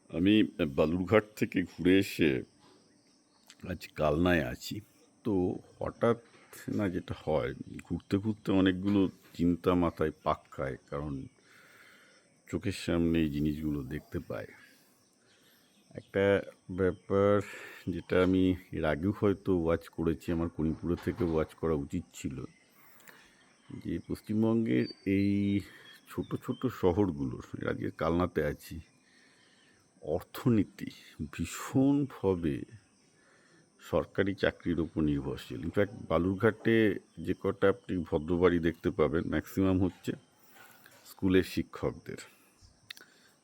আমি বালুরঘাট থেকে ঘুরে এসে আজ কালনায় আছি। তো হঠাৎ না যেটা হয়, ঘুরতে ঘুরতে অনেকগুলো চিন্তা মাথায় পাক খায়, কারণ চোখের সামনে এই জিনিসগুলো দেখতে পাই। একটা ব্যাপার যেটা আমি এর আগেও হয়তো ওয়াচ করেছি, আমার করিমপুরে থেকে ওয়াচ করা উচিত ছিল, যে পশ্চিমবঙ্গের এই ছোট ছোট শহরগুলোর, আজকে কালনাতে আছি, অর্থনীতি ভীষণভাবে সরকারি চাকরির ওপর নির্ভরশীল। ইনফ্যাক্ট বালুরঘাটে যে কটা আপনি ভদ্রবাড়ি দেখতে পাবেন, ম্যাক্সিমাম হচ্ছে স্কুলের শিক্ষকদের।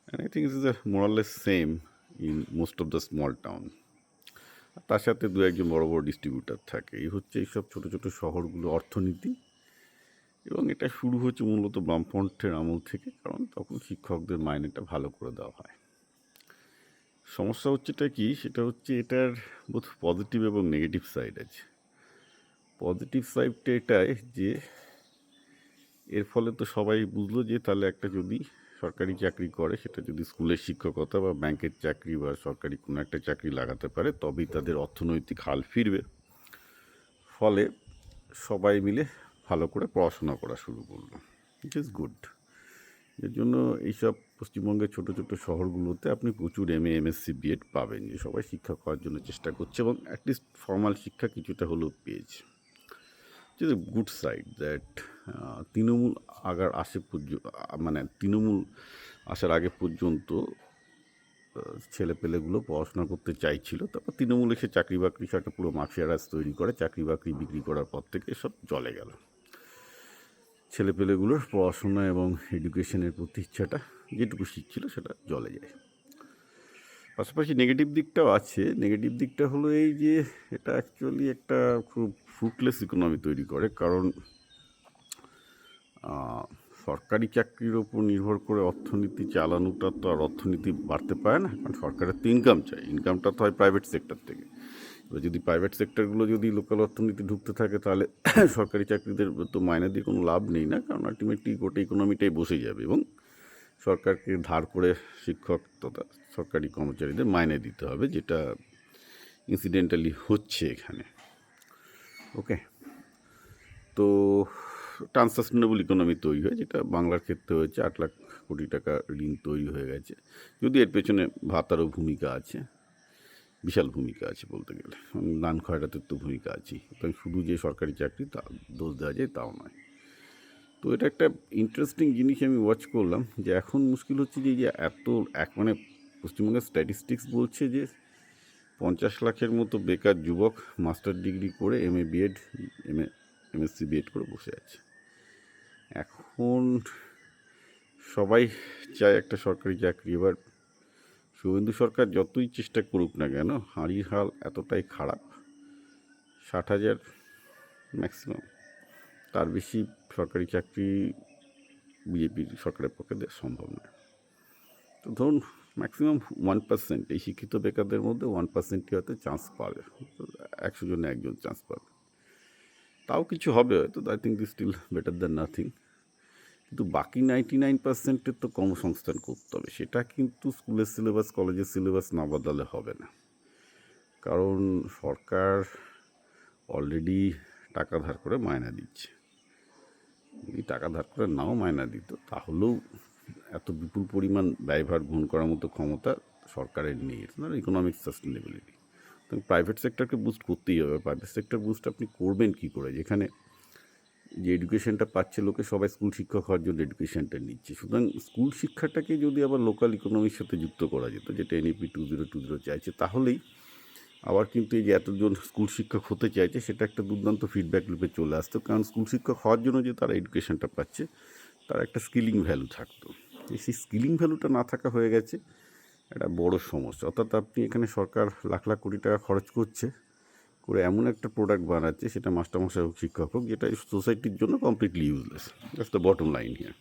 And I think it is more or less same in most of the small town. তার সাথে দু একজন বড় বড় ডিস্ট্রিবিউটার থাকে। এই হচ্ছে এইসব ছোটো ছোটো শহরগুলো অর্থনীতি। এবং এটা শুরু হচ্ছে মূলত বামফ্রন্টের আমল থেকে, কারণ তখন শিক্ষকদের মাইনেটা ভালো করে দেওয়া হয়। সমস্যা হচ্ছেটা কি, সেটা হচ্ছে এটার বোধ পজিটিভ এবং নেগেটিভ সাইড আছে। পজিটিভ সাইডটা এটাই যে এর ফলে তো সবাই বুঝলো যে তাহলে একটা যদি সরকারি চাকরি করে, সেটা যদি স্কুলের শিক্ষকতা বা ব্যাংকের চাকরি বা সরকারি কোনো একটা চাকরি লাগাতে পারে, তবেই তাদের অর্থনৈতিক হাল ফিরবে। ফলে সবাই মিলে ভালো করে পড়াশোনা করা শুরু করলো, ইট ইজ গুড। এর জন্য এইসব পশ্চিমবঙ্গের ছোটো ছোটো শহরগুলোতে আপনি প্রচুর এমএসসি বিএড পাবেন, যে সবাই শিক্ষক হওয়ার জন্য চেষ্টা করছে এবং অ্যাটলিস্ট ফর্মাল শিক্ষা কিছুটা হলেও পেয়েছে। It is a good side that Trinamool agar আসে মানে তৃণমূল আসার আগে পর্যন্ত ছেলেপেলেগুলো পড়াশোনা করতে চাইছিল, তারপর তৃণমূল এসে চাকরি বাকরি একটা পুরো মাফিয়া রাজ তৈরি করে, চাকরি বাকরি বিক্রি করার পর থেকে সব জলে গেল। ছেলেপেলেগুলোর পড়াশোনা এবং এডুকেশনের প্রতি ইচ্ছাটা যেটুকু শিখছিল সেটা জলে যায়। পাশাপাশি নেগেটিভ দিকটাও আছে। নেগেটিভ দিকটা হলো এই যে এটা অ্যাকচুয়ালি একটা খুব ফ্রুটলেস ইকোনমি তৈরি করে, কারণ সরকারি চাকরির ওপর নির্ভর করে অর্থনীতি চালানোটা তো আর অর্থনীতি বাড়তে পারে না, কারণ সরকারের তো ইনকাম চাই, ইনকামটা তো হয় প্রাইভেট সেক্টর থেকে। এবার যদি প্রাইভেট সেক্টরগুলো যদি লোকাল অর্থনীতি ঢুকতে থাকে, তাহলে সরকারি চাকরিদের তো মাইনে দিয়ে কোনো লাভ নেই না, কারণ আলটিমেটলি গোটা ইকোনমিটাই বসে যাবে এবং সরকারকে ধার করে শিক্ষক তথা সরকারি কর্মচারীদের মাইনে দিতে হবে, যেটা ইনসিডেন্টালি হচ্ছে এখানে। ওকে, তো ট্রান্সসাস্টেনেবল ইকোনমি তৈরি হয়, যেটা বাংলার ক্ষেত্রে হয়েছে। 8 লাখ কোটি টাকা ঋণ তৈরি হয়ে গেছে, যদি এর পেছনে ভাতারও ভূমিকা আছে, বিশাল ভূমিকা আছে বলতে গেলে, নান খয়রাতের তো ভূমিকা আছে। তাই শুধু যে সরকারি চাকরি তা দোষ দেওয়া যায় তাও নয়। তো এটা একটা ইন্টারেস্টিং জিনিস আমি ওয়াচ করলাম, যে এখন মুশকিল হচ্ছে যে এত মানে পশ্চিমবঙ্গের স্ট্যাটিস্টিক্স বলছে যে 50 লাখের মতো বেকার যুবক মাস্টার ডিগ্রি করে এমএসসি বিএড করে বসে আছে। এখন সবাই চায় একটা সরকারি চাকরি। এবার শুভেন্দু সরকার যতই চেষ্টা করুক না কেন, হাঁড়ির হাল এতটাই খারাপ, 60,000 ম্যাক্সিমাম, তার বেশি সরকারি চাকরি বিজেপির সরকারের পক্ষে দেওয়া সম্ভব নয়। তো ধরুন ম্যাক্সিমাম 1%, এই শিক্ষিত বেকারদের মধ্যে 1%ই হয়তো চান্স পাবে, 100 জনে একজন চান্স পাবে, তাও কিছু হবে হয়তো। I think this still better than nothing. কিন্তু বাকি 99%-এর তো কর্মসংস্থান করতে হবে, সেটা কিন্তু স্কুলের সিলেবাস কলেজের সিলেবাস না বদলালে হবে না। কারণ সরকার অলরেডি টাকা ধার করে মায়না দিচ্ছে। যদি টাকা ধার করে নাও মায়না দিত, তাহলেও এত বিপুল পরিমাণ ব্যয়ভার গ্রহণ করার মতো ক্ষমতা সরকারের নেই। এটা না ইকোনমিক সাস্টেনেবিলিটি। তো প্রাইভেট সেক্টরকে বুস্ট করতেই হবে। প্রাইভেট সেক্টর বুস্ট আপনি করবেন কী করে, যেখানে যে এডুকেশনটা পাচ্ছে লোকে, সবাই স্কুল শিক্ষক হওয়ার জন্য এডুকেশনটা নিচ্ছে। সুতরাং স্কুল শিক্ষাটাকে যদি আবার লোকাল ইকোনমির সাথে যুক্ত করা যেত, যেটা এনইপি 2020 চাইছে, তাহলেই আবার কিন্তু এই যে এতজন স্কুল শিক্ষক হতে চাইছে, সেটা একটা দুর্দান্ত ফিডব্যাক লুপে চলে আসতো। কারণ স্কুল শিক্ষক হওয়ার জন্য যে তারা এডুকেশনটা পাচ্ছে, তার একটা স্কিলিং ভ্যালু থাকতো। সেই স্কিলিং ভ্যালুটা না থাকা হয়ে গেছে একটা বড় সমস্যা। অর্থাৎ আপনি এখানে সরকার লাখ লাখ কোটি টাকা খরচ করছে, করে এমন একটা প্রোডাক্ট বানাচ্ছে, সেটা মাস্টারমশাই হোক শিক্ষক হোক, যেটা সোসাইটির জন্য completely useless. That's the bottom line here.